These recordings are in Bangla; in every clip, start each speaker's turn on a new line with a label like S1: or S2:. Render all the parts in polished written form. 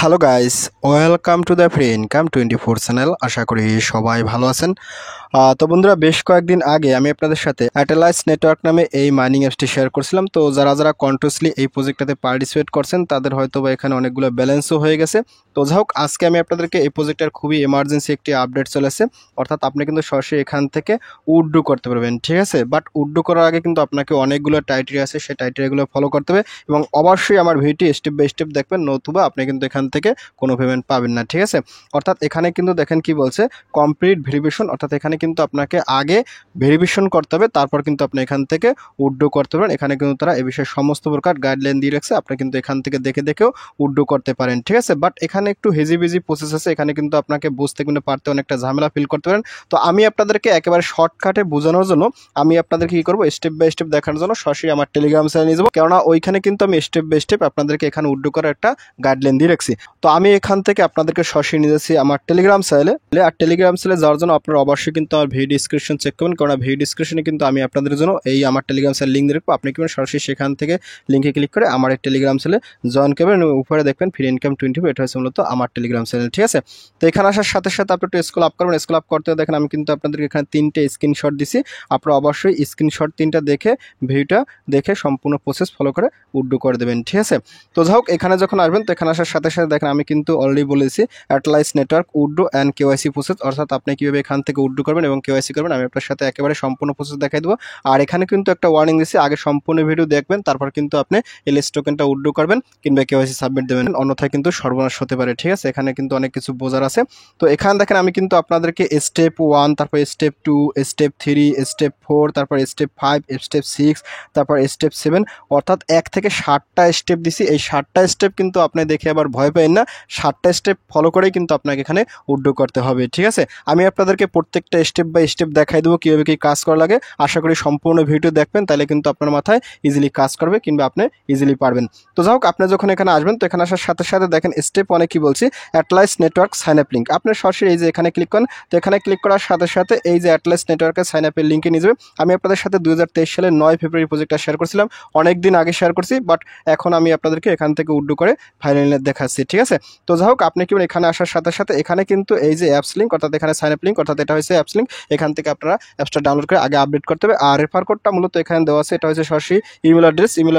S1: Hello guys, welcome to the free income 24 channel. আশা করি সবাই ভালো আছেন। তো বন্ধুরা, বেশ কয়েকদিন আগে আমি আপনাদের সাথে অ্যাটেলাইস নেটওয়ার্ক নামে এই মাইনিং অ্যাপসটি শেয়ার করছিলাম। তো যারা কন্টিনিউসলি এই প্রজেক্টটাতে পার্টিসিপেট করছেন তাদের হয়তো বা এখানে অনেকগুলো ব্যালেন্সও হয়ে গেছে। তো যাই হোক, আজকে আমি আপনাদেরকে এই প্রজেক্টের খুবই এমার্জেন্সি একটি আপডেট চলেছে, অর্থাৎ আপনি কিন্তু সরাসরি এখান থেকে উইথড্র করতে পারবেন, ঠিক আছে। বাট উইথড্র করার আগে কিন্তু আপনাকে অনেকগুলো টাইটেরিয়া আছে, সেই টাইটেরিয়াগুলো ফলো করতে হবে এবং অবশ্যই আমার ভিডিওটি স্টেপ বাই স্টেপ দেখবেন, নতুবা আপনি কিন্তু এখান থেকে কোনো পেমেন্ট পাবেন না, ঠিক আছে। অর্থাৎ এখানে কিন্তু দেখেন কি বলছে, কমপ্লিট ভেরিফিকেশন, অর্থাৎ এখানে কিন্তু আপনাকে আগে ভেরিফিকেশন করতে হবে, তারপর কিন্তু আপনি এখান থেকে উইথড্র করতে পারেন। এখানে কিন্তু তারা এ বিষয়ে সমস্ত প্রকার গাইডলাইন দিয়ে রাখছে, আপনি কিন্তু এখান থেকে দেখেও উইথড্র করতে পারেন, ঠিক আছে। বাট এখানে একটু হেজিবিজি প্রসেস আছে, এখানে কিন্তু আপনাকে বুঝতে কিন্তু পারতে অনেকটা ঝামেলা ফিল করতে পারেন। তো আমি আপনাদেরকে একেবারে শর্টকাটে বোঝানোর জন্য আমি আপনাদেরকে কী করবো, স্টেপ বাই স্টেপ দেখানোর জন্য সরাসরি আমার টেলিগ্রাম চ্যানেলে নিয়ে যাবো, কেননা ওইখানে কিন্তু আমি স্টেপ বাই স্টেপ আপনাদেরকে এখানে উইথড্র করার একটা গাইডলাইন দিয়ে রাখছি। তো আমি এখান থেকে আপনাদেরকে সরাসরি নিয়ে যাচ্ছি আমার টেলিগ্রাম চ্যানেলে। আর টেলিগ্রাম চ্যানেলে যাওয়ার জন্য আপনারা অবশ্যই কিন্তু আমার ভিডিও ডিসক্রিপশন চেক করবেন, কারণ ভিডিও ডিসক্রিপশনে কিন্তু আমি আপনাদের জন্য এই আমার টেলিগ্রাম চ্যানেল লিঙ্ক দিয়ে রাখবো। আপনি কি সরাসরি সেখান থেকে লিঙ্কে ক্লিক করে আমার এই টেলিগ্রাম চ্যানেলে জয়েন করবেন। উপরে দেখবেন ফ্রি ইনকাম 24, এটা হচ্ছে মূলত আমার টেলিগ্রাম চ্যানেল, ঠিক আছে। তো এখানে আসার সাথে সাথে আপনি একটু স্ক্রল আপ করবেন। স্ক্রল আপ করতে দেখেন আমি কিন্তু আপনাদেরকে এখানে 3টে স্ক্রিনশট দিছি। আপনারা অবশ্যই স্ক্রিনশট 3টা দেখে ভিডিওটা দেখে সম্পূর্ণ প্রসেস ফলো করে উইথড্র করে দেবেন, ঠিক আছে। তো যাই হোক, এখানে যখন আসবেন তো এখানে আসার সাথে সাথে দেখেন আমি কিন্তু অলরেডি বলেছি অ্যাটেলাইস network withdraw and KYC process, অর্থাৎ আপনি কীভাবে এখান থেকে উইথড্র করবেন এবং কেওয়াইসি করবেন আমি আপনার সাথে একেবারে সম্পূর্ণ প্রসেস দেখাই দেবো। আর এখানে কিন্তু একটা ওয়ার্নিং দিচ্ছি, আগে সম্পূর্ণ ভিডিও দেখবেন, তারপর কিন্তু আপনি এলএস টোকেনটা উইথড্র করবেন কিংবা কেওয়াইসি সাবমিট দেবেন, অন্যথায় কিন্তু সর্বনাশ হতে পারে, ঠিক আছে। এখানে কিন্তু অনেক কিছু বোঝার আছে। তো এখানে দেখেন আমি কিন্তু আপনাদেরকে স্টেপ 1, তারপর স্টেপ 2, স্টেপ 3, স্টেপ 4, তারপর স্টেপ 5, স্টেপ 6, তারপর স্টেপ 7, অর্থাৎ 1 থেকে 7টা স্টেপ দিছি। এই 7টা স্টেপ কিন্তু আপনি দেখে আবার ভয় পাবেন না, 7টা স্টেপ ফলো করেই কিন্তু আপনাকে এখানে উইথড্র করতে হবে, ঠিক আছে। আমি আপনাদেরকে প্রত্যেকটা স্টেপ বাই স্টেপ দেখাই দেবো কীভাবে কী কাজ করা লাগে। আশা করি সম্পূর্ণ ভিডিও দেখবেন, তাহলে কিন্তু আপনার মাথায় ইজিলি কাজ করবে কিংবা আপনি ইজিলি পারবেন। তো যাই হোক, আপনি যখন এখানে আসবেন তো এখানে আসার সাথে সাথে দেখেন স্টেপ 1 কি বলছি, Atlas network sign up link. আপনি সরাসরি এই যে এখানে ক্লিক করেন, তো এখানে ক্লিক করার সাথে সাথে এই যে অ্যাটলাস নেটওয়ার্কের সাইন আপের লিঙ্কে নিয়ে যাবে। আমি আপনাদের সাথে 2023 সালের 9 ফেব্রুয়ারি প্রজেক্টটা শেয়ার করছিলাম, অনেক দিন আগে শেয়ার করছি, বাট এখন আমি আপনাদেরকে এখান থেকে উইথড্র করে ফাইনালি দেখাচ্ছি, ঠিক আছে। তো যাই হোক, আপনি কি এখানে আসার সাথে সাথে এখানে কিন্তু এই যে অ্যাপস লিঙ্ক, অর্থাৎ এখানে সাইন আপ লিঙ্ক, অর্থাৎ এটা হচ্ছে অ্যাপস লিঙ্ক। এখান থেকে আপনারা অ্যাপসটা ডাউনলোড করে আগে আপডেট করতে হবে। আর রেফার কোডটা মূলত এখানে দেওয়া আছে, এটা হচ্ছে সরাসরি ইমেল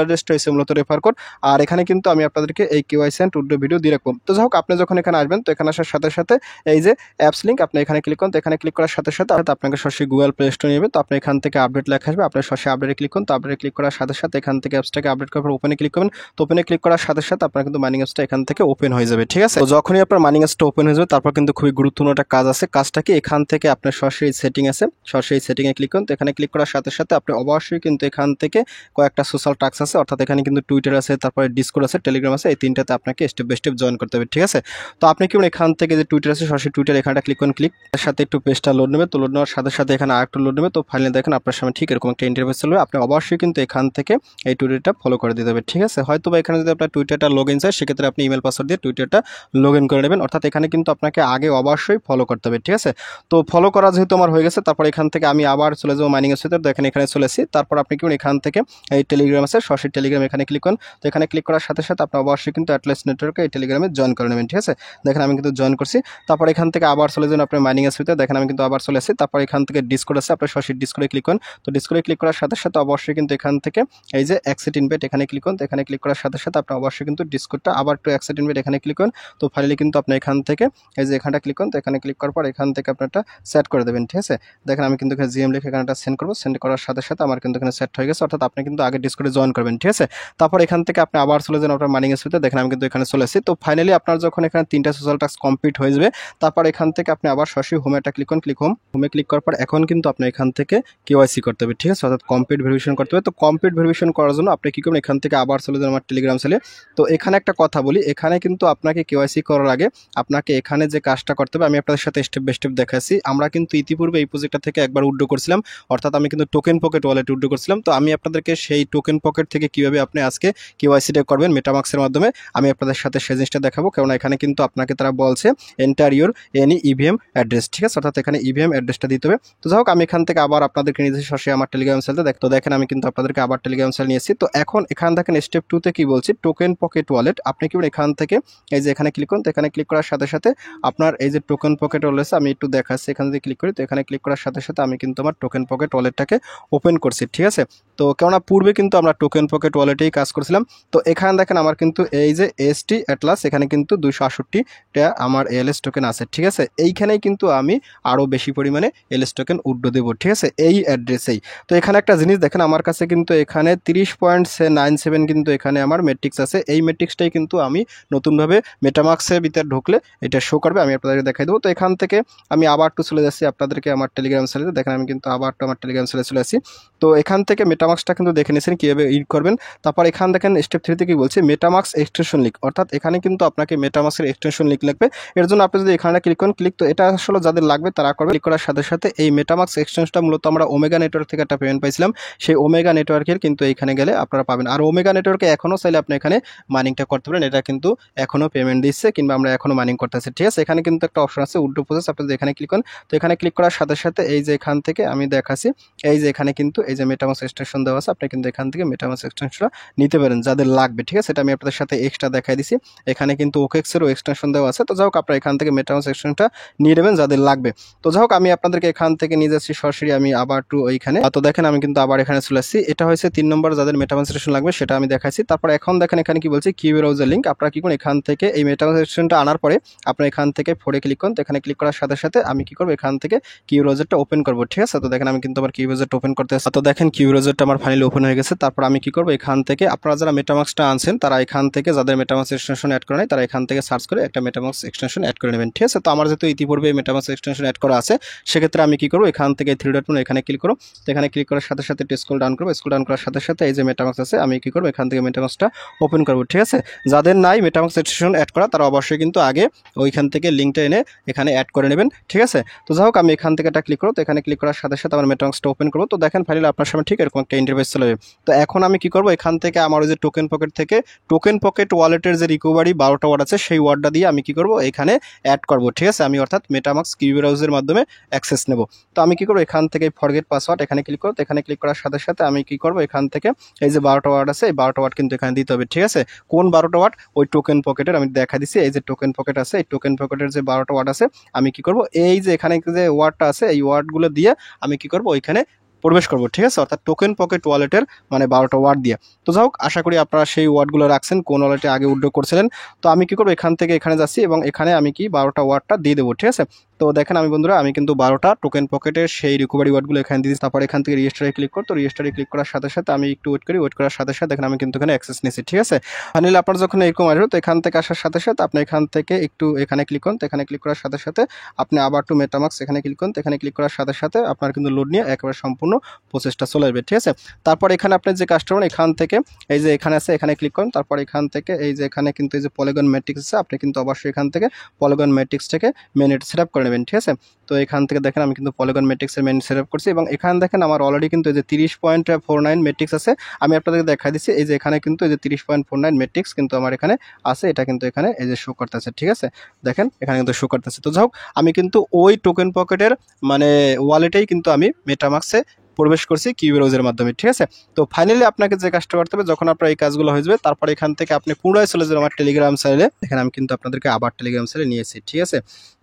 S1: অ্যাড্রেসটা হচ্ছে মূলত রেফার কোড। আর এখানে কিন্তু আমি আপনাদেরকে এই কেওয়াইসি এন্ড উইথড্র ভিডিও দিয়ে রাখবো। তো যাই হোক, আপনি যখন এখানে আসবেন তো এখানে আসার সাথে সাথে এই যে অ্যাপস লিঙ্ক, আপনি এখানে ক্লিক করুন। তো এখানে ক্লিক করার সাথে সাথে আপনাকে সরাসরি গুগল প্লে স্টোরে নেবে। তো আপনি এখান থেকে আপডেট লেখা আসবে, আপনি সরাসরি আপডেটে ক্লিক করুন। তো আপডেটে ক্লিক করার সাথে সাথে এখান থেকে অ্যাপসটাকে আপডেট করার পর ওপেনে ক্লিক করবেন। তো ওপেনে ক্লিক করার সাথে সাথে আপনার কিন্তু মাইনিং অ্যাপসটা এখান থেকে ওপেন হয়ে যাবে, ঠিক আছে। তো যখনই আপনার মাইনিং অ্যাপসটা ওপেন হয়ে যাবে, তারপর কিন্তু খুবই গুরুত্বপূর্ণ একটা কাজ আছে। কাজটা কি, এখান থেকে আপনার সরাসরি সেটিং আছে, সরাসরি সেটিংয়ে ক্লিক করুন। তো এখানে ক্লিক করার সাথে সাথে আপনি অবশ্যই কিন্তু এখান থেকে কয়েকটা সোশ্যাল টাস্ক আছে, অর্থাৎ এখানে কিন্তু টুইটার আছে, তারপরে ডিসকর্ড আছে, টেলিগ্রাম আছে, এই 3টাতে আপনাকে স্টেপ বাই স্টেপ জয়েন করতে হবে, ঠিক আছে। তো আপনি কি এখান থেকে যে টুইটার আছে, সরাসরি টুইটার এখানটা ক্লিক করুন। ক্লিক তার সাথে একটু পেজটা লোড নেবে। তো লোড নেওয়ার সাথে সাথে এখানে আরেকটু লোড নেবে। তো ফাইনালি দেখেন আপনার সামনে ঠিক এরকম একটা ইন্টারফেস চলবে। আপনি অবশ্যই কিন্তু এখান থেকে এই টুইটারটা ফলো করে দিতে হবে, ঠিক আছে। হয়তো বা এখানে যদি আপনার টুইটারটা লগ ইন চায়, সেক্ষেত্রে আপনি ইমেল পাসওয়ার্ড দিয়ে টুইটারটা লগ ইন করে নেবেন, অর্থাৎ এখানে কিন্তু আপনাকে আগে অবশ্যই ফলো করতে হবে, ঠিক আছে। তো ফলো করা যেহেতু আমার হয়ে গেছে, তারপর এখান থেকে আমি আবার চলে যাবো মাইনিং এর সাথে। দেখেন এখানে চলে আসি। তারপর আপনি কি এখান থেকে এই টেলিগ্রাম আছে, সরাসরি টেলিগ্রাম এখানে ক্লিক করুন। তো এখানে ক্লিক করার সাথে সাথে আপনি অবশ্যই কিন্তু অ্যাটলাস নেটওয়ার্কে এই টেলিগ্রামে জয়েন করে নেবেন, ঠিক আছে। দেখেন আমি কিন্তু জয়েন করছি। তারপর এখান থেকে আবার চলে যান আপনার মাইনিং এর সাথে। দেখেন আমি কিন্তু আবার চলে আসি। তারপর এখান থেকে ডিসকর্ড আছে, আপনার সরাসরি ডিসকর্ডে ক্লিক করুন। তো ডিসকর্ডে ক্লিক করার সাথে সাথে অবশ্যই কিন্তু এখান থেকে এই যে অ্যাক্সেপ্ট ইনভাইট এখানে ক্লিক করুন। তো এখানে ক্লিক করার সাথে সাথে আপনি অবশ্যই কিন্তু ডিসকর্ডটা আবার একটু অ্যাক্সেপ্ট ইনভাইট এখানে ক্লিক করুন। তো ফাইনালি কিন্তু আপনি এখান থেকে এই যে এখানটা ক্লিক করুন। তো এখানে ক্লিক করার পর এখান থেকে আপনারটা সেট করে দেবেন, ঠিক আছে। দেখেন আমি কিন্তু এখানে জিএম লিখে এখানটা সেন্ড করবো। সেন্ড করার সাথে সাথে আমার কিন্তু এখানে সেট হয়ে গেছে, অর্থাৎ আপনি কিন্তু আগে ডিসকর্ডে জয়েন করবেন, ঠিক আছে। তারপর এখান থেকে আপনি আবার চলে যান আপনার মাইনিং এর সাথে। দেখেন আমি কিন্তু এখানে চলে আসি। তো ফাইনালি আপনার যখন এখানে 3টা সোশ্যাল টাস্ক কমপ্লিট হয়ে যাবে, তারপর এখান থেকে আপনি আবার সরাসরি হোমেটা ক্লিক করুন। হোমে ক্লিক করার পর এখন কিন্তু আপনি এখান থেকে কেওয়াইসি করতে হবে, ঠিক আছে, অর্থাৎ কমপ্লিট ভেরিফিকেশন করতে হবে। তো কমপ্লিট ভেরিফিকেশন করার জন্য আপনি কি করবেন, এখান থেকে আবার চলে যান আমার টেলিগ্রাম চ্যানেলে। তো এখানে একটা কথা বলি, এখানে কিন্তু আপনাকে কেওয়াইসি করার আগে আপনাকে এখানে যে কাজটা করতে হবে আমি আপনাদের সাথে স্টেপ বাই স্টেপ দেখাচ্ছি। আমরা কিন্তু ইতিপূর্বে এই প্রজেক্টটা থেকে একবার উইথড্র করছিলাম, অর্থাৎ আমি কিন্তু টোকেন পকেট ওয়ালেট উইথড্র করছিলাম। তো আমি আপনাদেরকে সেই টোকেন পকেট থেকে কিভাবে আপনি আজকে কেওয়াইসিটা করবেন মেটামাক্সের মাধ্যমে আমি আপনাদের সাথে সেই জিনিসটা দেখাবো, কারণ এখানে কিন্তু আপনাকে তারা বলছে enter your any EVM address, ঠিক আছে, অর্থাৎ এখানে ইভিএম অ্যাড্রেসটা দিতে হবে। তো যাই হোক, আমি এখান থেকে আবার আপনাদেরকে নিয়ে যাচ্ছি সরাসরি আমার টেলিগ্রাম চ্যানেলে। তো দেখেন আমি কিন্তু আপনাদেরকে আবার টেলিগ্রাম চ্যানেল নিয়েছি। তো এখন এখান দেখেন স্টেপ 2তে কি বলছি, টোকেন পকেট ওয়ালেট। আপনি কি এখান থেকে এই যে এখানে ক্লিক করুন। তো এখানে ক্লিক করার সাথে সাথে আপনার এই যে টোকেন পকেট ওয়ালেট আমি একটু দেখাচ্ছি, এখানে যদি ক্লিক করি তো এখানে ক্লিক করার সাথে সাথে আমি কিন্তু আমার টোকেন পকেট ওয়ালেটটাকে ওপেন করছি, ঠিক আছে। তো কেননা পূর্বে কিন্তু আমরা টোকেন পকেট ওয়ালেটেই কাজ করছিলাম। তো এখানে দেখেন আমার কিন্তু এই যে এসটি অ্যাটলাস এখানে কিন্তু 268টা আমার এলএস টোকেন আছে, ঠিক আছে। এইখানেই কিন্তু আমি আরও বেশি পরিমাণে এলএস টোকেন উড্ডো দেবো, ঠিক আছে, এই অ্যাড্রেসেই। তো এখানে একটা জিনিস দেখেন আমার কাছে কিন্তু এখানে 30.97 কিন্তু এখানে আমার মেট্রিক্স আছে। এই মেট্রিক্সটাই কিন্তু আমি নতুনভাবে মেটামাক্সের ভিতরে ঢুকলে এটা শো করবে, আমি আপনাদেরকে দেখাই দেবো। তো এখান থেকে আমি আবার একটু চলে যাচ্ছি আপনাদেরকে আমার টেলিগ্রাম চ্যানেলে, দেখেন আমি কিন্তু আবার একটু আমার টেলিগ্রাম চ্যানেলে চলে আসি। তো এখান থেকে মেটামাক্সটা কিন্তু দেখে নিয়েছেন কীভাবে ইড করবেন। তারপর এখান দেখেন স্টেপ 3তে কি বলছে, মেটামাক্স এক্সটেনশন লিঙ্ক, অর্থাৎ এখানে কিন্তু আপনাকে মেটামাক্সের এক্সটেনশন লিঙ্ক লাগবে। এর জন্য আপনি যদি এখানে ক্লিক করেন, তো এটা আসলে যাদের লাগবে তারা করবে। ক্লিক করার সাথে সাথে এই মেটামাক্স এক্সটেনশনটা মূলত আমরা ওমেগা নেটওয়ার্ক থেকে একটা পেমেন্ট পাইছিলাম, সেই ওমেগা নেটওয়ার্কের কিন্তু এইখানে গেলে আপনারা পাবেন। আর ওমেগা নেটওয়ার্কে এখনও চাইলে আপনি এখানে মাইনিংটা করতে পারেন, এটা কিন্তু এখনও পেমেন্ট দিচ্ছে কিংবা আমরা এখনও মাইনিং করতেছি, ঠিক আছে। এখানে কিন্তু একটা অপশন আছে উইথড্র প্রসেস, আপনি যদি এখানে ক্লিক করেন তো এখানে ক্লিক করার সাথে সাথে এই যে এখান থেকে আমি দেখাচ্ছি, এই যে এখানে কিন্তু এই যে মেটামাক্স এক্সটেনশন দেওয়া আছে, আপনি কিন্তু এখান থেকে মেটামাক্স এক্সটেনশনটা নিতে পারেন যাদের লাগবে, ঠিক আছে। এটা আমি আপনাদের সাথে এক্সট্রা দেখাই দিছি, এখানে কিন্তু ওকেক্সেরও এক্সটেনশন দেওয়া আছে। তো যাই হোক আপনারা এখান থেকে মেটামাক্স এক্সটেনশনটা নিয়ে নেবেন যাদের লাগবে। তো যাই হোক আমি আপনাদেরকে এখান থেকে নিয়ে যাচ্ছি সরাসরি আমি আবার টু ওইখানে। তো দেখেন আমি কিন্তু আবার এখানে চলে আসছি, এটা হয়েছে 3 নম্বর যাদের মেটামাক্স এক্সটেনশন লাগবে সেটা আমি দেখাইছি। তারপর এখন দেখেন এখানে কি বলছে, কিউ ব্রাউজার লিঙ্ক, আপনারা কি করুন এখান থেকে এই মেটামাক্স এক্সটেনশনটা আনার পরে আপনারা এখান থেকে ফোরে ক্লিক করুন। তো এখানে ক্লিক করার সাথে সাথে আমি কি করবো, এখান থেকে কিউ ব্রাউজারটা ওপেন করবো, ঠিক আছে। তো দেখেন আমি কিন্তু আমার কিউ ব্রাউজারটা ওপেন করতে আসছি। তো দেখেন কিউ ব্রাউজারটা আমার ফাইনালি ওপেন হয়ে গেছে। তারপর আমি কি করবো, এখান থেকে আপনারা যারা মেটামাক্সটা আনছেন তারা এখান থেকে যাদের মেটামাক্স এক্সটেনশন অ্যাড করে নেয় তারা এখান থেকে সার্চ করে একটা মেটামাক্স এক্সটেনশন অ্যাড করে নেবেন, ঠিক আছে। তো আমার যেহেতু ইতিপূর্বে মেটামাক্স এক্সটেনশন অ্যাড করা আছে সেক্ষেত্রে আমি কি করবো, এখান থেকে 3 ডট এখানে ক্লিক করবো। তো এখানে ক্লিক করার সাথে সাথে স্ক্রল ডাউন করবো, স্ক্রল ডাউন করার সাথে সাথে এই যে মেটামাক্স আছে আমি কি করবো, এখান থেকে মেটামাক্সটা ওপেন করবো, ঠিক আছে। যাদের নাই মেটামাক্স এক্সটেনশন অ্যাড করা তারা অবশ্যই কিন্তু আগে ওইখান থেকে লিঙ্কটা এনে এখানে অ্যাড করে নেবেন, ঠিক আছে। তো যাই হোক আমি এখান থেকে এটা ক্লিক করবো। তো এখানে ক্লিক করার সাথে সাথে আমার মেটামাক্সটা ওপেন করবো। তো দেখেন ফাইনালি আপনার সামনে ঠিক এরকম একটা ইন্টারফেস চলে যাবে। তো এখন আমি কি করবো, এখান থেকে আমার ওই যে টোকেন পকেট থেকে টোকেন পকেট ওয়ালেটের যে রিকভারি 12টা ওয়ার্ড আছে সেই ওয়ার্ডটা দিয়ে আমি কি করবো, এখানে অ্যাড করবো, ঠিক আছে। আমি অর্থাৎ মেটামাক্স কিউ ব্রাউজারের মাধ্যমে অ্যাক্সেস নেব। তো আমি কি করবো, এখান থেকে ফরগেট পাসওয়ার্ড এখানে ক্লিক করবো। এখানে ক্লিক করার সাথে সাথে আমি কি করবো, এখান থেকে এই যে 12টা ওয়ার্ড আছে এই 12টা ওয়ার্ড কিন্তু এখানে দিতে হবে, ঠিক আছে। কোন 12টা ওয়ার্ড, ওই টোকেন পকেটের আমি দেখা দিচ্ছি, এই যে টোকেন পকেট আছে এই টোকেন পকেটের যে 12টা ওয়ার্ড আছে আমি কি করবো, এই যে এখানে যে ওয়ার্ডটা আছে এই ওয়ার্ডগুলো দিয়ে আমি কি করবো ওইখানে প্রবেশ করবো, ঠিক আছে। অর্থাৎ টোকেন পকেট ওয়ালেটের মানে 12টা ওয়ার্ড দিয়ে। তো যাই হোক আশা করি আপনারা সেই ওয়ার্ডগুলো রাখছেন কোন ওয়ালেটে আগে উইথড্র করছিলেন। তো আমি কি করবো, এখান থেকে এখানে যাচ্ছি এবং এখানে আমি কি 12টা ওয়ার্ডটা দিয়ে দেবো, ঠিক আছে। তো দেখেন আমি বন্ধুরা আমি কিন্তু 12টা টোকেন পকেটের সেই রিকভারি ওয়ার্ডগুলো এখানে দিয়েছি। তারপর এখান থেকে রেজিস্টারে ক্লিক করতো, রেজিস্টারে ক্লিক করার সাথে সাথে আমি একটু ওয়েট করি, ওয়েট করার সাথে সাথে দেখেন আমি কিন্তু এখানে অ্যাক্সেস নিয়েছি, ঠিক আছে। ফাইনালি আপনার যখন এরকম আসবে তো এখান থেকে আসার সাথে সাথে আপনি এখান থেকে একটু এখানে ক্লিক করুন। তো এখানে ক্লিক করার সাথে সাথে আপনি আবার টু মেটামাক্স এখানে ক্লিক করুন। তো এখানে ক্লিক করার সাথে সাথে আপনার কিন্তু লোড নিয়ে একেবারে সম্পূর্ণ প্রসেসটা চলে আসবে, ঠিক আছে। তারপর এখানে আপনি যে কাজটা করুন, এখান থেকে এই যে এখানে আছে এখানে ক্লিক করুন। তারপর এখান থেকে এই যে এখানে কিন্তু এই যে পলিগন ম্যাট্রিক্স আছে আপনি কিন্তু অবশ্যই এখান থেকে পলিগন ম্যাট্রিক্স থেকে মেইন সেট আপ করে নেবেন, ঠিক আছে। তো এখান থেকে দেখেন আমি কিন্তু পলিগন ম্যাট্রিক্সের মেইন সেট আপ করছি এবং এখানে দেখেন আমার অলরেডি কিন্তু এই যে 30.49 ম্যাট্রিক্স আছে। আমি আপনাদেরকে দেখা দিচ্ছি এই যে এখানে কিন্তু এই যে 30.49 ম্যাট্রিক্স কিন্তু আমার এখানে আছে, এটা কিন্তু এখানে এই যে শো করতেছে, ঠিক আছে। দেখেন এখানে কিন্তু শো করতেছে। তো যাই হোক আমি কিন্তু ওই টোকেন পকেটের মানে ওয়ালেটেই কিন্তু আমি মেটামাক্সে প্রবেশ করছি কিউ ব্রাউজারের মাধ্যমে, ঠিক আছে। তো ফাইনালি আপনাকে যে কাজটা করতে হবে যখন আপনার এই কাজগুলো হয়ে যাবে তারপর এখান থেকে আপনি পুনরায় চলে যাবেন আমার টেলিগ্রাম চ্যানেলে। দেখেন আমি কিন্তু আপনাদেরকে আবার টেলিগ্রাম চ্যানেলে নিয়েছি, ঠিক আছে।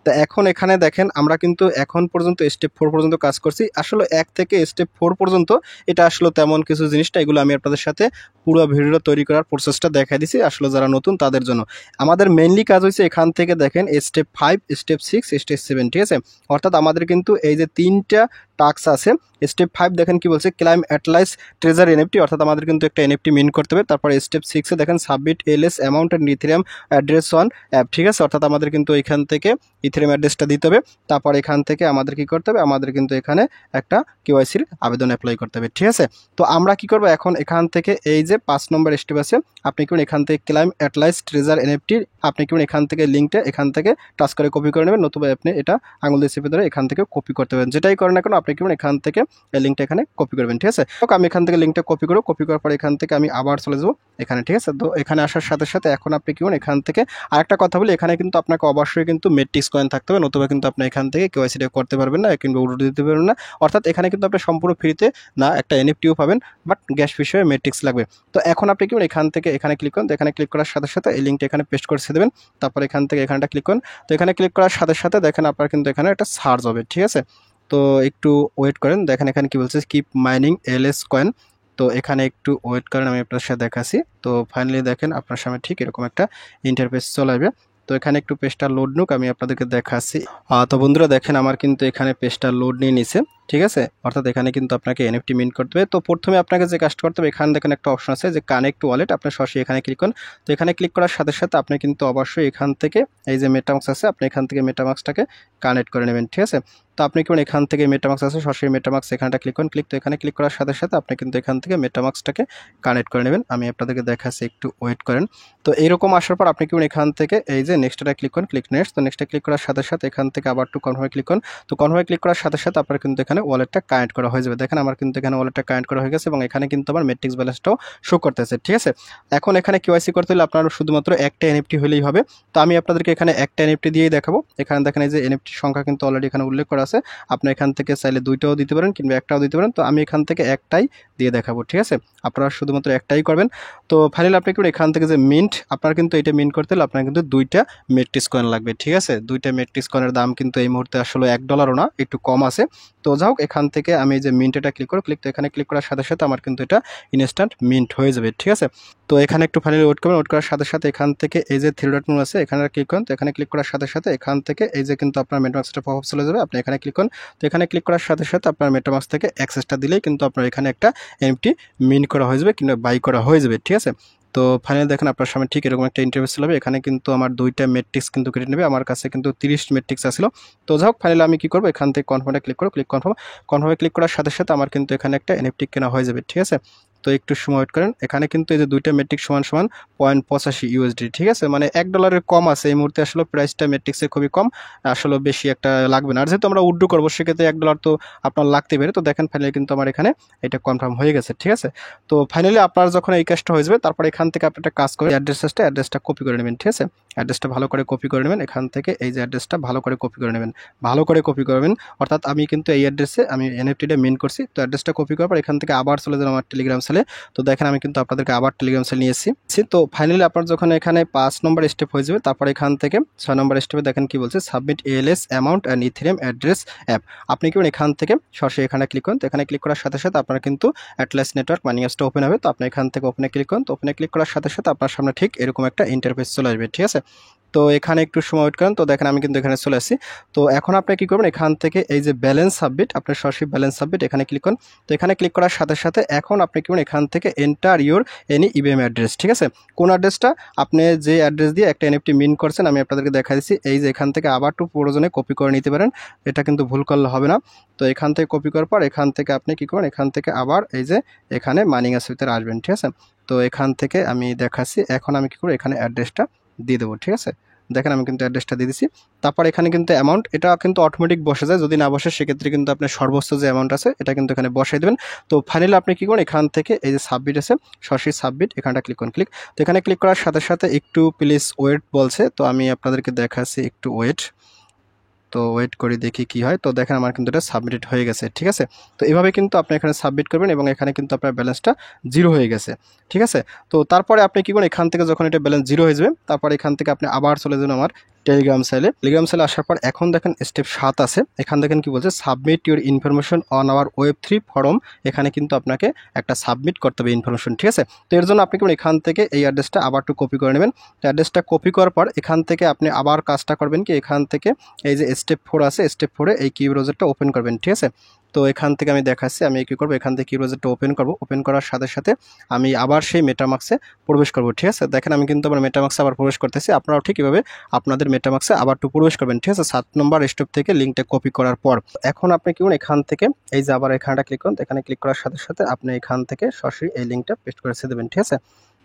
S1: তো এখন এখানে দেখেন আমরা কিন্তু এখন পর্যন্ত স্টেপ 4 পর্যন্ত কাজ করছি। আসলে 1 থেকে স্টেপ 4 পর্যন্ত এটা আসলে তেমন কিছু জিনিসটা এগুলো আমি আপনাদের সাথে পুরো ভিডিওটা তৈরি করার প্রসেসটা দেখাই দিছি আসলে যারা নতুন তাদের জন্য। আমাদের মেইনলি কাজ হয়েছে এখান থেকে দেখেন স্টেপ 5 স্টেপ 6 স্টেপ 7, ঠিক আছে। অর্থাৎ আমাদের কিন্তু এই যে 3টা টাস্ক আছে। স্টেপ 5 দেখেন কি বলছে, ক্লাইম অ্যাটলাস ট্রেজার এনএফটি, অর্থাৎ আমাদের কিন্তু একটা এনএফটি মিন করতে হবে। তারপর স্টেপ 6 এ দেখেন submit LS amount and Ethereum address on app, ঠিক আছে। অর্থাৎ আমাদের কিন্তু এখান থেকে ইথেরিয়াম অ্যাড্রেসটা দিতে হবে। তারপর এখান থেকে আমাদের কি করতে হবে, আমাদের কিন্তু এখানে একটা কেওয়াইসির আবেদন অ্যাপ্লাই করতে হবে, ঠিক আছে। তো আমরা কি করব এখন এখান থেকে এই যে 5 নম্বর স্টেপ আছে আপনি কি এখান থেকে ক্লাইম অ্যাটলাস ট্রেজার এনএফটি আপনি কি এখান থেকে লিঙ্কটা এখান থেকে টাচ করে কপি করে নেবেন, নতুবা আপনি এটা আঙুল দিয়ে চেপে ধরে এখান থেকে কপি করতে পারেন। যেটাই করেন না কেন আপনি কি এখান থেকে এই লিঙ্কটা এখানে কপি করবেন, ঠিক আছে। তো আমি এখান থেকে লিঙ্কটা কপি করব, কপি করার পর এখান থেকে আমি আবার চলে যাব এখানে, ঠিক আছে। তো এখানে আসার সাথে সাথে এখন আপনি কি এখান থেকে আরেকটা কথা বলি, এখানে কিন্তু আপনাকে অবশ্যই কিন্তু মেট্রিক্স কয়েন কয়েন থাকতে হবে, নতুবা কিন্তু আপনি এখান থেকে কেওয়াইসিটা করতে পারবেন না কিংবা উইথড্র দিতে পারবেন না। অর্থাৎ এখানে কিন্তু আপনি সম্পূর্ণ ফ্রিতে না একটা এনএফটিও পাবেন, বাট গ্যাস বিষয়ে মেট্রিক্স লাগবে। তো এখন আপনি কি এখান থেকে এখানে ক্লিক করুন, এখানে ক্লিক করার সাথে সাথে এই লিঙ্কটা এখানে পেস্ট করে দেবেন। তারপর এখান থেকে এখানটা ক্লিক করুন। তো এখানে ক্লিক করার সাথে সাথে দেখেন আপনার কিন্তু এখানে একটা সার্চ হবে, ঠিক আছে। তো একটু ওয়েট করেন, দেখেন এখানে কি বলছে কিপ মাইনিং এলএস কয়েন। তো এখানে একটু ওয়েট করেন, আমি আপনার সাথে দেখাচ্ছি। তো ফাইনালি দেখেন আপনার সামনে ঠিক এরকম একটা ইন্টারফেস চলে আসবে। তো এখানে একটু পেজটা লোড নিক, আমি আপনাদেরকে দেখাচ্ছি। তো বন্ধুরা দেখেন আমার কিন্তু এখানে পেজটা লোড নিয়ে নিছে, ঠিক আছে। অর্থাৎ এখানে কিন্তু আপনাকে এনএফটি মিন্ট করতে হবে। তো প্রথমে আপনাকে যে কাজটা করতে হবে, এখানে দেখেন একটা অপশন আছে যে কানেক্ট ওয়ালেট, আপনি সরাসরি এখানে ক্লিক করুন। তো এখানে ক্লিক করার সাথে সাথে আপনি কিন্তু অবশ্যই এখান থেকে এই যে মেটামাক্স আছে, আপনি এখান থেকে মেটামাক্সটাকে কানেক্ট করে নেবেন, ঠিক আছে। তো আপনি কি এখান থেকে মেটামাক্স আছে, সরাসরি মেটামাক্স এখানটা ক্লিক করুন। তো এখানে ক্লিক করার সাথে সাথে আপনি কিন্তু এখান থেকে মেটামাক্সটাকে কানেক্ট করে নেবেন। আমি আপনাদেরকে দেখাচ্ছি, একটু ওয়েট করেন। তো এরকম আসার পর আপনি কি এখান থেকে এই যে নেক্সটটা ক্লিক করুন, ক্লিক নেক্সট। তো নেক্সটে ক্লিক করার সাথে সাথে এখান থেকে আবার টু কনফার্মে ক্লিক করুন। তো কনফার্মে ক্লিক করার সাথে সাথে আপনার কিন্তু এখানে ওয়ালেটটা কানেক্ট করা হয়ে যাবে। দেখেন আমার কিন্তু এখানে ওয়ালেটটা কানেক্ট করা হয়ে গেছে এবং এখানে কিন্তু আমার মেট্রিক্স ব্যালেন্সটাও শো করতেছে, ঠিক আছে। এখন এখানে কেওয়াইসি করতে হলে আপনার শুধুমাত্র একটা এনএফটি হলেই হবে। তো আমি আপনাদেরকে এখানে একটা এনএফটি দিয়েই দেখাবো। এখানে দেখেন এই যে এনএফটি সংখ্যা কিন্তু অলরেডি এখানে উল্লেখ করা আছে। আপনি এখান থেকে চাইলে দুইটাও দিতে পারেন কিংবা একটাও দিতে পারেন। তো আমি এখান থেকে একটাই দিয়ে দেখাবো, ঠিক আছে। আপনারা শুধুমাত্র একটাই করবেন। তো ফাইনালি আপনি কিন্তু এখান থেকে যে মিন্ট, আপনার কিন্তু এটা মিন্ট করতে হলে আপনার কিন্তু দুইটা মেট্রিক্স কয়েন লাগবে, ঠিক আছে। দুইটা মেট্রিক্স কয়েনের দাম কিন্তু এই মুহূর্তে আসলে $1 না, একটু কম আছে। তো যাই হোক, এখান থেকে আমি যে মিন্টটা ক্লিক করব, তো এখানে ক্লিক করার সাথে সাথে আমার কিন্তু এটা ইনস্ট্যান্ট মিন্ট হয়ে যাবে, ঠিক আছে। তো এখানে একটু ফাইনালি ওয়েট করবেন। ওয়েট করার সাথে সাথে এখান থেকে এই যে থ্রি ডট মেনু আছে, এখানে ক্লিক করুন। তো এখানে ক্লিক করার সাথে সাথে এখান থেকে এই যে কিন্তু আপনার মেটামাক্সটা পপ আপ চলে যাবে, আপনি এখানে ক্লিক করুন। তো এখানে ক্লিক করার সাথে সাথে আপনার মেটামাক্স থেকে অ্যাক্সেসটা দিলেই কিন্তু আপনার এখানে একটা এনএফটি মিন্ট করা হয়ে যাবে কিংবা বাই করা হয়ে যাবে, ঠিক আছে। তো ফাইনালি দেখেন আপনার সামনে ঠিক এরকম একটা ইন্টারফেস চলে যাবে। এখানে কিন্তু আমার দুইটা মেট্রিক্স কিন্তু কেটে নেবে, আমার কাছে কিন্তু 30 মেট্রিক্স আসছিল। তো যাই হোক, ফাইনালি আমি কি করবো, এখান থেকে কনফার্মে ক্লিক করব, কনফার্মে ক্লিক করার সাথে সাথে আমার কিন্তু এখানে একটা এনএফটি কেনা হয়ে যাবে, ঠিক আছে। তো একটু সময় ওয়েট করেন। এখানে কিন্তু এই যে দুইটা মেট্রিক সমান সমান $0.85, ঠিক আছে। মানে $1 কম আছে এই মুহূর্তে, আসলে প্রাইসটা মেট্রিক্সে খুবই কম, আসলে বেশি একটা লাগবে না। আর যেহেতু আমরা উইথড্র করবো সেক্ষেত্রে $1 তো আপনার লাগতে পারে। তো দেখেন ফাইনালি কিন্তু আমার এখানে এটা কনফার্ম হয়ে গেছে, ঠিক আছে। তো ফাইনালি আপনার যখন এই কাজটা হয়ে যাবে, তারপর এখান থেকে আপনি একটা কাজ করে অ্যাড্রেসটা কপি করে নেবেন, ঠিক আছে। অ্যাড্রেসটা ভালো করে কপি করে নেবেন, এখান থেকে এই যে অ্যাড্রেসটা ভালো করে কপি করে নেবেন, ভালো করে কপি করবেন। অর্থাৎ আমি কিন্তু এই অ্যাড্রেসে আমি এনএফটিটা মিন করছি। তো অ্যাড্রেসটা কপি করার পর এখান থেকে আবার চলে যান আমার টেলিগ্রাম সেলে। তো দেখেন আমি কিন্তু আপনাদেরকে আবার টেলিগ্রাম সেল নিয়ে এসেছি। তো ফাইনালি আপনার যখন এখানে 5 নম্বর স্টেপ হয়ে যাবে, তারপর এখান থেকে 6 নম্বর স্টেপে দেখেন কি বলছে, submit ALS amount and Ethereum address app. আপনি কি এখান থেকে সরাসরি এখানে ক্লিক করুন। তো এখানে ক্লিক করার সাথে সাথে আপনার কিন্তু অ্যাটলাস নেটওয়ার্ক মাইনিং অ্যাপসটা ওপেন হবে। তো আপনি এখান থেকে ওপেনে ক্লিক করুন। তো ওপেনে ক্লিক করার সাথে সাথে আপনার সামনে ঠিক এরকম একটা ইন্টারফেস চলে আসবে, ঠিক আছে। তো এখানে একটু সময় ওয়েট করেন। তো দেখেন আমি কিন্তু এখানে চলে আসছি। তো এখন আপনি কি করবেন, এখান থেকে এই যে ব্যালেন্স সাবমিট, আপনার সরাসরি ব্যালেন্স সাবমিট এখানে ক্লিক করুন। তো এখানে ক্লিক করার সাথে সাথে এখন আপনি কি করুন, এখান থেকে enter your any IBM address, ঠিক আছে। কোন অ্যাড্রেসটা, আপনি যে অ্যাড্রেস দিয়ে একটা এনএফটি মিন করছেন আমি আপনাদেরকে দেখা দিচ্ছি। এই যে এখান থেকে আবার প্রয়োজনে কপি করে নিতে পারেন, এটা কিন্তু ভুল করলে হবে না। তো এখান থেকে কপি করার পর এখান থেকে আপনি কি করুন, এখান থেকে আবার এই যে এখানে মাইনিং অ্যাপসের ভিতরে আসবেন, ঠিক আছে। তো এখান থেকে আমি দেখাচ্ছি, এখন আমি কি করব, এখানে অ্যাড্রেসটা দিয়ে দেবো, ঠিক আছে। দেখেন আমি কিন্তু অ্যাড্রেসটা দিয়ে দিচ্ছি। তারপর এখানে কিন্তু অ্যামাউন্ট, এটা কিন্তু অটোমেটিক বসে যায়, যদি না বসে সেক্ষেত্রে কিন্তু আপনার সর্বোচ্চ যে অ্যামাউন্ট আছে এটা কিন্তু এখানে বসাই দেবেন। তো ফাইনালি আপনি কী করুন, এখান থেকে এই যে সাবমিট আছে, সরাসরি সাবমিট এখানটা ক্লিক করুন। তো এখানে ক্লিক করার সাথে সাথে একটু প্লিজ ওয়েট বলছে, তো আমি আপনাদেরকে দেখাচ্ছি, একটু ওয়েট। তো ওয়েট করে দেখি কি হয়। তো দেখেন আমার কিন্তু এটা সাবমিটেড হয়ে গেছে, ঠিক আছে। তো এভাবে কিন্তু আপনি এখানে সাবমিট করবেন এবং এখানে কিন্তু আপনার ব্যালেন্সটা 0 হয়ে গেছে, ঠিক আছে। তো তারপরে আপনি কি করুন, এখান থেকে যখন এটা ব্যালেন্স 0 হয়ে যাবে, তারপর এখান থেকে আপনি আবার চলে যান আমার টেলিগ্রাম সেলে আসার পর এখন দেখেন স্টেপ 7 আছে। এখান দেখেন কি বলছে, submit your information on our Web3 form. এখানে কিন্তু আপনাকে একটা সাবমিট করতে হবে ইনফরমেশন, ঠিক আছে। তো এর জন্য আপনি এখান থেকে এই অ্যাড্রেসটা আবার একটু কপি করে নেবেন। অ্যাড্রেসটা কপি করার পর এখান থেকে আপনি আবার কাজটা করবেন কি, এখান থেকে এই যে স্টেপ 4 আছে, স্টেপ 4-এ এই কি ব্রাউজারটা ওপেন করবেন, ঠিক আছে। তো এখান থেকে আমি দেখাচ্ছি আমি কি করব, এখান থেকে কি ব্রাউজারটা ওপেন করব। ওপেন করার সাথে সাথে আমি আবার সেই মেটামাক্সে প্রবেশ করব, ঠিক আছে। দেখেন আমি কিন্তু আমার মেটামাক্সে আবার প্রবেশ করতেছি, আপনারাও ঠিক এভাবে আপনাদের মেটামাক্সে আবার একটু প্রবেশ করবেন, ঠিক আছে। 7 নম্বর স্টেপ থেকে লিঙ্কটা কপি করার পর এখন আপনি কি করুন, এখান থেকে এই যে আবার এখানটা ক্লিক করুন। এখানে ক্লিক করার সাথে সাথে আপনি এখান থেকে সরাসরি এই লিঙ্কটা পেস্ট করে দেবেন, ঠিক আছে।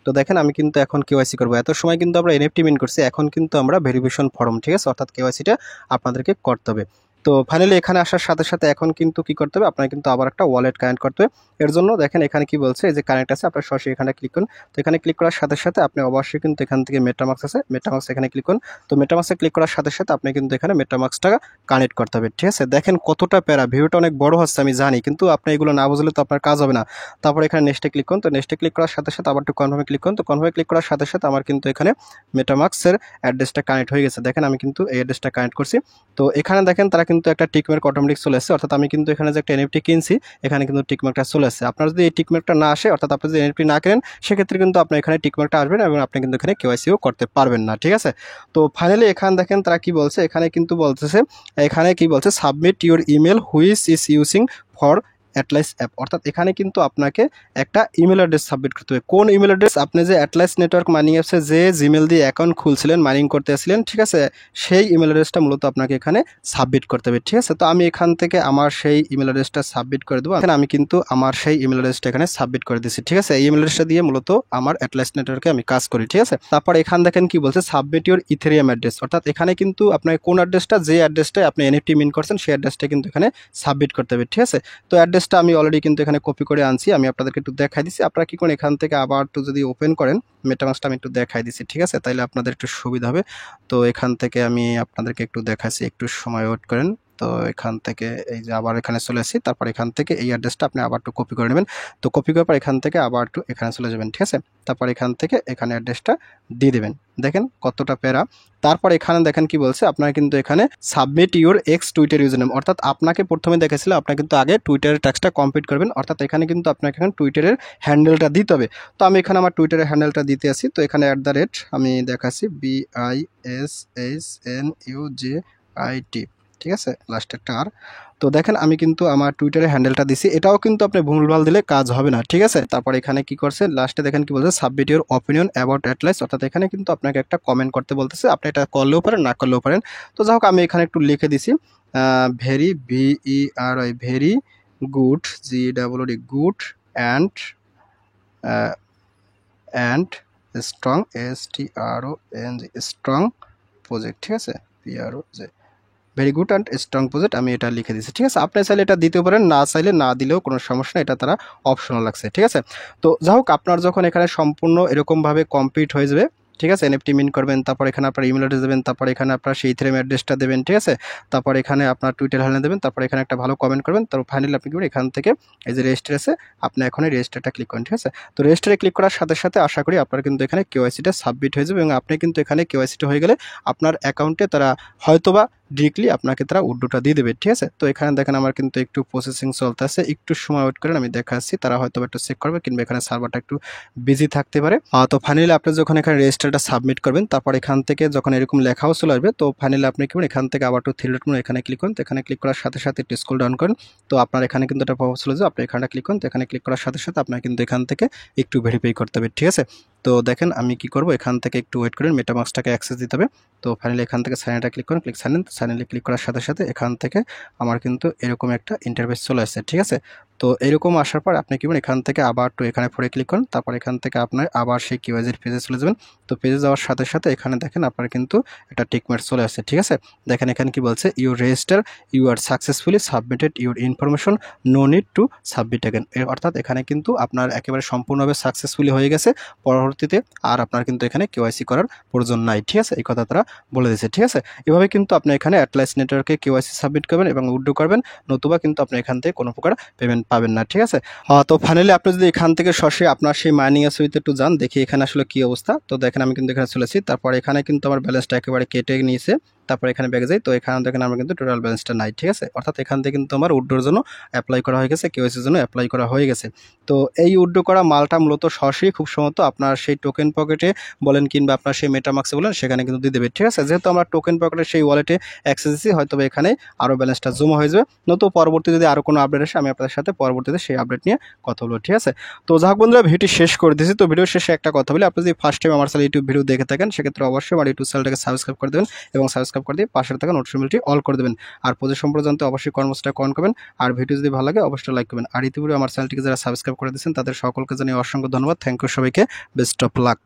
S1: তো দেখেন আমি কিন্তু এখন কেওয়াইসি করব। এত সময় কিন্তু আমরা এনএফটি মিন করছি, এখন কিন্তু আমরা ভেরিফিকেশন ফর্ম, ঠিক আছে, অর্থাৎ কেওয়াইসিটা আপনাদেরকে করতে হবে। তো ফাইনালি এখানে আসার সাথে সাথে এখন কিন্তু কি করতে হবে, আপনার কিন্তু আবার একটা ওয়ালেট কানেক্ট করতে হবে। এর জন্য দেখেন এখানে কি বলছে, এই যে কানেক্ট আছে, আপনার সরাসরি এখানে ক্লিক করুন। তো এখানে ক্লিক করার সাথে সাথে আপনি অবশ্যই কিন্তু এখান থেকে মেটামাক্স আছে, মেটামাক্স এখানে ক্লিক করুন। তো মেটামাক্সে ক্লিক করার সাথে সাথে আপনি কিন্তু এখানে মেটামাক্সটা কানেক্ট করতে হবে, ঠিক আছে। দেখেন কতটা প্যারা, ভিডিওটা অনেক বড় হচ্ছে আমি জানি, কিন্তু আপনি এগুলো না বুঝলে তো আপনার কাজ হবে না। তারপর এখানে নেক্সটে ক্লিক করুন। তো নেক্সটে ক্লিক করার সাথে সাথে আবার একটু কনফার্মে ক্লিক করুন। তো কনফার্মে ক্লিক করার সাথে সাথে আমার কিন্তু এখানে মেটামাক্সের অ্যাড্রেসটা কানেক্ট হয়ে গেছে। দেখেন আমি কিন্তু এই অ্যাড্রেসটা কানেক্ট করছি। তো এখানে দেখেন তারা কিন্তু একটা টিকমার্ক অটোমেটিক চলে আসছে, অর্থাৎ আমি কিন্তু এখানে যে একটা এনএফটি কিনছি এখানে কিন্তু টিকমার্কটা চলে আসছে। আপনার যদি এই টিকমার্কটা না আসে, অর্থাৎ আপনি যদি এনএফটি না কেনেন, সেক্ষেত্রে কিন্তু আপনার এখানে টিকমার্কটা আসবে না এবং আপনি কিন্তু এখানে কেওয়াইসিও করতে পারবেন না, ঠিক আছে। তো ফাইনালি এখানে দেখেন তারা কি বলছে, এখানে কিন্তু বলতেছে, এখানে কি বলছে, submit your email which is using for Atlas app, অর্থাৎ এখানে কিন্তু আপনাকে একটা ইমেল অ্যাড্রেস সাবমিট করতে হবে। কোন ইমেল অ্যাড্রেস? আপনি যে অ্যাটলাস নেটওয়ার্ক মাইনিং অ্যাপসে যে জিমেল দিয়ে অ্যাকাউন্ট খুলছিলেন, মাইনিং করতে আসছিলেন, ঠিক আছে, সেই ইমেল অ্যাড্রেসটা মূলত আপনাকে এখানে সাবমিট করতে হবে, ঠিক আছে। তো আমি এখান থেকে আমার সেই ইমেল অ্যাড্রেসটা সাবমিট করে দেবো। এখানে আমি কিন্তু আমার সেই ইমেল অ্যাড্রেসটা এখানে সাবমিট করে দিচ্ছি, ঠিক আছে। এই ইমেল অ্যাড্রেসটা দিয়ে মূলত আমার অ্যাটলাস নেটওয়ার্কে আমি কাজ করি, ঠিক আছে। তারপর এখান দেখেন কি বলছে, সাবমিট ইউর ইথেরিয়াম অ্যাড্রেস, অর্থাৎ এখানে কিন্তু আপনার কোন অ্যাড্রেসটা, যে অ্যাড্রেসটা আপনি এনএফটি মিন করছেন সেই অ্যাড্রেসটা কিন্তু এখানে সাবমিট করতে হবে, ঠিক আছে। তো অ্যাড্রেসটা আমি অলরেডি কিন্তু এখানে কপি করে আনছি, আমি আপনাদেরকে একটু দেখাই দিচ্ছি। আপনারা কি করেন, এখান থেকে আবার একটু যদি ওপেন করেন মেটামাক্সটা, আমি একটু দেখাই দিচ্ছি, ঠিক আছে, তাইলে আপনাদের একটু সুবিধা হবে। তো এখান থেকে আমি আপনাদেরকে একটু দেখাচ্ছি, একটু সময় ওয়েট করেন। তো এখান থেকে এই যে আবার এখানে চলে আসছি, তারপর এখান থেকে এই অ্যাড্রেসটা আপনি আবার একটু কপি করে নেবেন। তো কপি করার পর এখান থেকে আবার একটু এখানে চলে যাবেন, ঠিক আছে। তারপর এখান থেকে এখানে অ্যাড্রেসটা দিয়ে দেবেন। দেখেন কতটা প্যারা। তারপর এখানে দেখেন কি বলছে, আপনার কিন্তু এখানে submit your x Twitter user name, অর্থাৎ আপনাকে প্রথমে দেখেছিল আপনার কিন্তু আগে টুইটারের ট্যাক্সটা কমপ্লিট করবেন, অর্থাৎ এখানে কিন্তু আপনাকে এখানে টুইটারের হ্যান্ডেলটা দিতে হবে। তো আমি এখানে আমার টুইটারের হ্যান্ডেলটা দিতে আসি। তো এখানে @ আমি দেখাচ্ছি BISHNUJIT, ঠিক আছে, লাস্ট একটা আর। তো দেখেন আমি কিন্তু আমার টুইটারের হ্যান্ডেলটা দিছি, এটাও কিন্তু আপনি ভুলভাল দিলে কাজ হবে না, ঠিক আছে। তারপর এখানে কি করছে, লাস্টে দেখেন কি বলছে, submit your opinion about Atlas, অর্থাৎ এখানে কিন্তু আপনাকে একটা কমেন্ট করতে বলতেছে, আপনি এটা করলেও পারেন না করলেও পারেন। তো যাই হোক আমি এখানে একটু লিখে দিছি, very VERY very good, GWD good and strong STRONG strong project, ঠিক আছে, PROJ very good and strong project, আমি এটা লিখে দিচ্ছি, ঠিক আছে। আপনি চাইলে এটা দিতে পারেন, না চাইলে না দিলেও কোনো সমস্যা নেই, এটা তারা অপশনাল লাগছে, ঠিক আছে। তো যাই হোক আপনার যখন এখানে সম্পূর্ণ এরকমভাবে কমপ্লিট হয়ে যাবে, ঠিক আছে, এনএফটি মিন করবেন, তারপর এখানে আপনার ইমেল অ্যাড্রেস দেবেন, তারপর এখানে আপনার সেই ইথেরিয়াম অ্যাড্রেসটা দেবেন, ঠিক আছে। তারপর এখানে আপনার টুইটার হ্যান্ডেল দেবেন, তারপর এখানে একটা ভালো কমেন্ট করবেন, তারপর ফাইনালি আপনি কি করবেন, এখান থেকে এই যে রেজিস্টার আছে, আপনি এখন এই রেজিস্টারটা ক্লিক করেন, ঠিক আছে। তো রেজিস্টারে ক্লিক করার সাথে সাথে আশা করি আপনার কিন্তু এখানে কেওয়াইসিটা সাবমিট হয়ে যাবে এবং আপনি কিন্তু এখানে কেওয়াইসিটা হয়ে গেলে আপনার অ্যাকাউন্টে তারা হয়তোবা ডিরেক্টলি আপনাকে তারা উইথড্রটা দিয়ে দেবে, ঠিক আছে। তো এখানে দেখেন আমার কিন্তু একটু প্রসেসিং চলতে আছে, একটু সময় ওয়েট করেন, আমি দেখাচ্ছি, তারা হয়তো একটু চেক করবে কিংবা এখানে সার্ভারটা একটু বিজি থাকতে পারে। তো ফাইনালি আপনি যখন এখানে রেজিস্টারটা সাবমিট করবেন, তারপর এখান থেকে যখন এরকম লেখাও চলে আসবে, তো ফাইনালি আপনি কি করবেন, এখান থেকে আবার একটু থ্রি ডট মেনু এখানে ক্লিক করুন। তো এখানে ক্লিক করার সাথে সাথে একটু স্ক্রল ডাউন করেন। তো আপনার এখানে কিন্তু একটা পপ চলে যাবে, আপনি এখানে ক্লিক করুন। তো এখানে ক্লিক করার সাথে সাথে আপনার কিন্তু এখান থেকে একটু ভেরিফাই করতে হবে, ঠিক আছে। তো দেখেন আমি কি করব, এখান থেকে একটু ওয়েট করেন, মেটামাক্সটাকে অ্যাক্সেস দিতে হবে। তো ফাইনালি এখান থেকে সাইন এটা ক্লিক করুন, সাইনে ক্লিক করার সাথে সাথে এখান থেকে আমার কিন্তু এরকম একটা ইন্টারফেস চলে আসছে, ঠিক আছে। তো এরকম আসার পর আপনি কি করবেন, এখান থেকে আবার একটু এখানে পরে ক্লিক করুন, তারপর এখান থেকে আপনার আবার সেই কেওয়াইসির পেজে চলে যাবেন। তো পেজে যাওয়ার সাথে সাথে এখানে দেখেন আপনার কিন্তু একটা টিকমার্ক চলে আসছে, ঠিক আছে। দেখেন এখানে কি বলছে, you register you are successfully submitted your information, no need to submit again, অর্থাৎ এখানে কিন্তু আপনার একেবারে সম্পূর্ণভাবে সাকসেসফুলি হয়ে গেছে, পরবর্তীতে আর আপনার কিন্তু এখানে কেওয়াইসি করার প্রয়োজন নাই, ঠিক আছে, এই কথা তারা বলে দিয়েছে, ঠিক আছে। এভাবে কিন্তু আপনি এখানে অ্যাটলাস নেটওয়ার্কে কেওয়াইসি সাবমিট করবেন এবং উইথড্র করবেন, নতুবা কিন্তু আপনি এখান থেকে কোনো প্রকার পেমেন্ট পাবেন না, ঠিক আছে। তো ফাইনালি আপনি যদি এখান থেকে সরাসরি আপনার সেই মাইনিং অ্যাপসে একটু যান, দেখি এখানে আসলে কি অবস্থা। তো দেখেন আমি কিন্তু এখানে চলেছি, তারপর এখানে কিন্তু আমার ব্যালেন্সটা একেবারে কেটে নিয়েছে। তারপর এখানে ব্যাগে যাই, তো এখানে দেখেন আমার কিন্তু টোটাল ব্যালেন্সটা নাই, ঠিক আছে, অর্থাৎ এখান থেকে কিন্তু আমার উইথড্রোর জন্য অ্যাপ্লাই করা হয়ে গেছে, কেওয়াইসির জন্য অ্যাপ্লাই করা হয়ে গেছে। তো এই উইথড্রো করা মালটা মূলত সরাসরি খুব সম্ভবত আপনার সেই টোকেন পকেটে বলেন কিংবা আপনার সেই মেটামাক্সে বলেন সেখানে কিন্তু দিয়ে দেবে, ঠিক আছে। যেহেতু আমরা টোকেন পকেটের সেই ওয়ালেটে অ্যাক্সেস দিচ্ছি, হয়তো এখানে আরও ব্যালেন্সটা জমা হয়ে যাবে, নয়তো পরবর্তী যদি আরও কোনো আপডেট আসে আমি আপনাদের সাথে পরবর্তীতে সেই আপডেট নিয়ে কথা বলবো, ঠিক আছে। তো যাক বন্ধুরা, ভিডিওটি শেষ করে দিয়েছি। তো ভিডিও শেষে একটা কথা বলি, আপনি যদি ফার্স্ট টাইম আমার চ্যানেল ইউটিউব ভিডিও দেখে থাকেন, সেক্ষেত্রে অবশ্যই আমার ইউটিউব চ্যানেলটাকে সাবস্ক্রাইব করে দেবেন এবং সাবস্ক্রাইব করে দিয়ে পাশে থাকা নোটিফিকেশনটি অল করে দেবেন। আর প্রজেক্ট সম্পর্কে জানতে অবশ্যই কর্মসূচিটা কমেন্ট করবেন, আর ভিডিও যদি ভালো লাগে অবশ্যই লাইক করবেন। আর ইতিপূর্বে আমার চ্যানেলটিকে যারা সাবস্ক্রাইব করে দিয়েছেন তাদের সকলকে জানিয়ে অসংখ্য ধন্যবাদ। থ্যাংক ইউ সবাইকে, বেস্ট অফ লাক।